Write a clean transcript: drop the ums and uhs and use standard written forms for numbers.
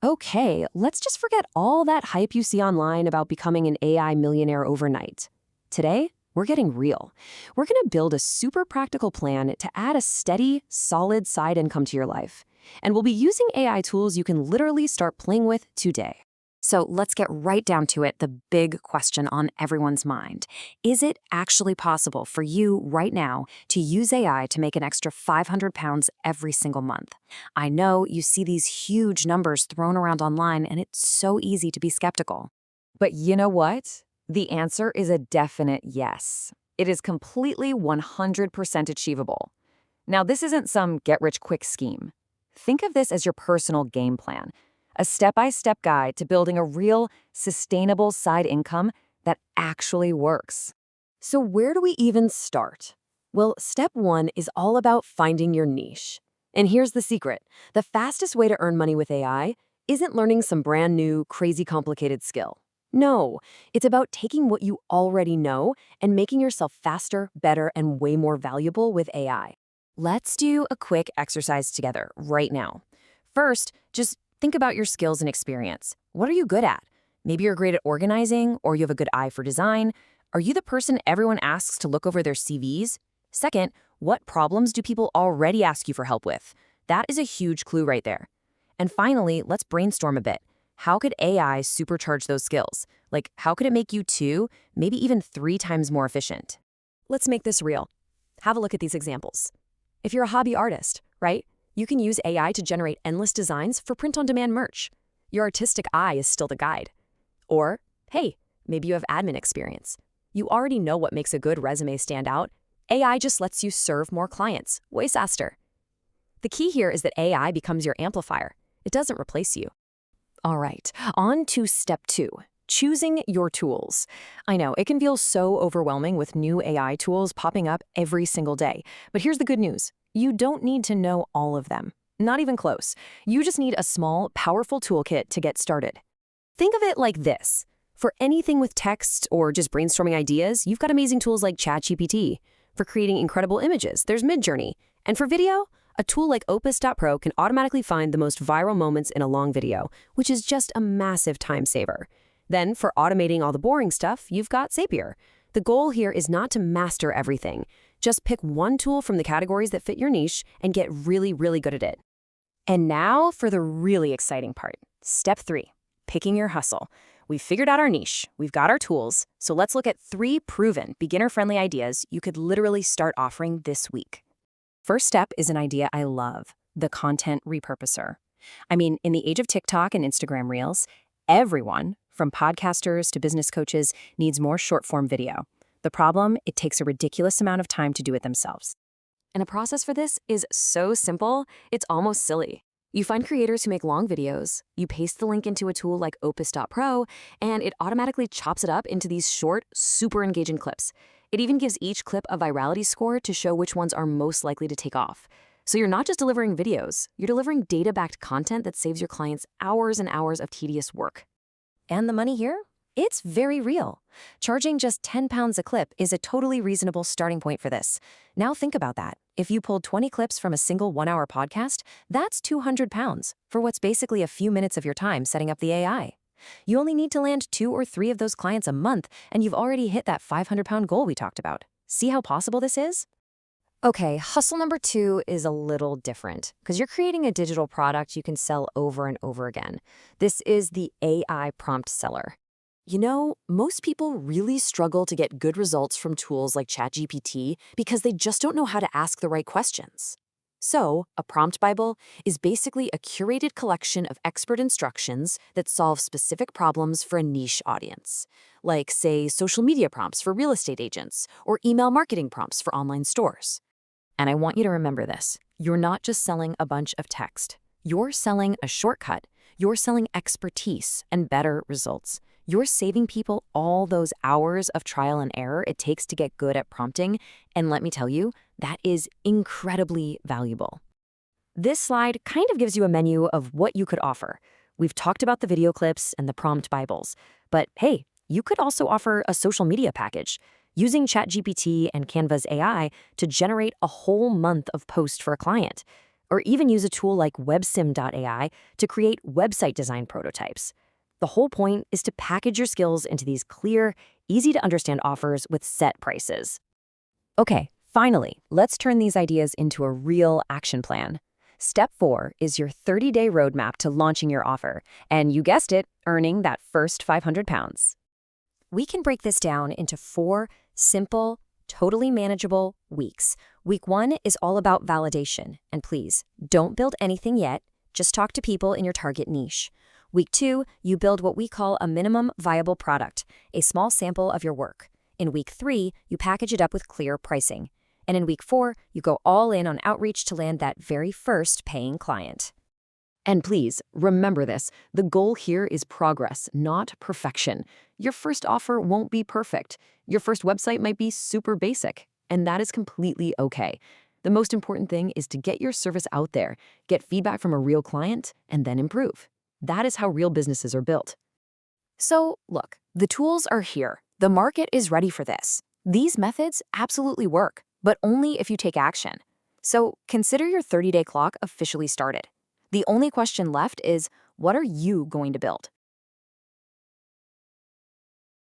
Okay, let's just forget all that hype you see online about becoming an AI millionaire overnight. Today, we're getting real. We're going to build a super practical plan to add a steady, solid side income to your life. And we'll be using AI tools you can literally start playing with today. So let's get right down to it, the big question on everyone's mind. Is it actually possible for you right now to use AI to make an extra 500 pounds every single month? I know you see these huge numbers thrown around online, and it's so easy to be skeptical. But you know what? The answer is a definite yes. It is completely 100% achievable. Now, this isn't some get-rich-quick scheme. Think of this as your personal game plan, a step-by-step guide to building a real, sustainable side income that actually works. So where do we even start? Well, step one is all about finding your niche. And here's the secret. The fastest way to earn money with AI isn't learning some brand new, crazy complicated skill. No, it's about taking what you already know and making yourself faster, better, and way more valuable with AI. Let's do a quick exercise together right now. First, just think about your skills and experience. What are you good at? Maybe you're great at organizing, or you have a good eye for design. Are you the person everyone asks to look over their CVs? Second, what problems do people already ask you for help with? That is a huge clue right there. And finally, let's brainstorm a bit. How could AI supercharge those skills? Like, how could it make you 2, maybe even 3 times more efficient? Let's make this real. Have a look at these examples. If you're a hobby artist, right? You can use AI to generate endless designs for print-on-demand merch. Your artistic eye is still the guide. Or, hey, maybe you have admin experience. You already know what makes a good resume stand out. AI just lets you serve more clients, way faster. The key here is that AI becomes your amplifier. It doesn't replace you. All right, on to step 2. Choosing your tools. I know, it can feel so overwhelming with new AI tools popping up every single day. But here's the good news. You don't need to know all of them. Not even close. You just need a small, powerful toolkit to get started. Think of it like this. For anything with text or just brainstorming ideas, you've got amazing tools like ChatGPT. For creating incredible images, there's Midjourney. And for video, a tool like Opus.Pro can automatically find the most viral moments in a long video, which is just a massive time saver. Then, for automating all the boring stuff, you've got Zapier. The goal here is not to master everything. Just pick one tool from the categories that fit your niche and get really, really good at it. And now for the really exciting part. Step 3, picking your hustle. We've figured out our niche, we've got our tools, so let's look at 3 proven, beginner-friendly ideas you could literally start offering this week. First step is an idea I love, the content repurposer. I mean, in the age of TikTok and Instagram Reels, everyone, from podcasters to business coaches, needs more short-form video. The problem, it takes a ridiculous amount of time to do it themselves. And the process for this is so simple, it's almost silly. You find creators who make long videos, you paste the link into a tool like Opus.Pro, and it automatically chops it up into these short, super engaging clips. It even gives each clip a virality score to show which ones are most likely to take off. So you're not just delivering videos, you're delivering data-backed content that saves your clients hours and hours of tedious work. And the money here? It's very real. Charging just £10 a clip is a totally reasonable starting point for this. Now think about that. If you pulled 20 clips from a single 1-hour podcast, that's £200 for what's basically a few minutes of your time setting up the AI. You only need to land 2 or 3 of those clients a month, and you've already hit that 500-pound goal we talked about. See how possible this is? Okay, hustle number 2 is a little different because you're creating a digital product you can sell over and over again. This is the AI prompt seller. You know, most people really struggle to get good results from tools like ChatGPT because they just don't know how to ask the right questions. So, a prompt Bible is basically a curated collection of expert instructions that solve specific problems for a niche audience, like, say, social media prompts for real estate agents or email marketing prompts for online stores. And I want you to remember this. You're not just selling a bunch of text. You're selling a shortcut. You're selling expertise and better results. You're saving people all those hours of trial and error it takes to get good at prompting, and let me tell you, that is incredibly valuable. This slide kind of gives you a menu of what you could offer. We've talked about the video clips and the prompt Bibles, but hey, you could also offer a social media package, using ChatGPT and Canva's AI to generate a whole month of posts for a client. or even use a tool like WebSim.ai to create website design prototypes. The whole point is to package your skills into these clear, easy-to-understand offers with set prices. Okay, finally, let's turn these ideas into a real action plan. Step 4 is your 30-day roadmap to launching your offer, and you guessed it, earning that first 500 pounds. We can break this down into 4 simple, totally manageable weeks. Week 1 is all about validation, and please, don't build anything yet, just talk to people in your target niche. Week 2, you build what we call a minimum viable product, a small sample of your work. In week 3, you package it up with clear pricing. And in week 4, you go all in on outreach to land that very first paying client. And please, remember this, the goal here is progress, not perfection. Your first offer won't be perfect. Your first website might be super basic, and that is completely okay. The most important thing is to get your service out there, get feedback from a real client, and then improve. That is how real businesses are built. So, look, the tools are here. The market is ready for this. These methods absolutely work, but only if you take action. So, consider your 30-day clock officially started. The only question left is, what are you going to build?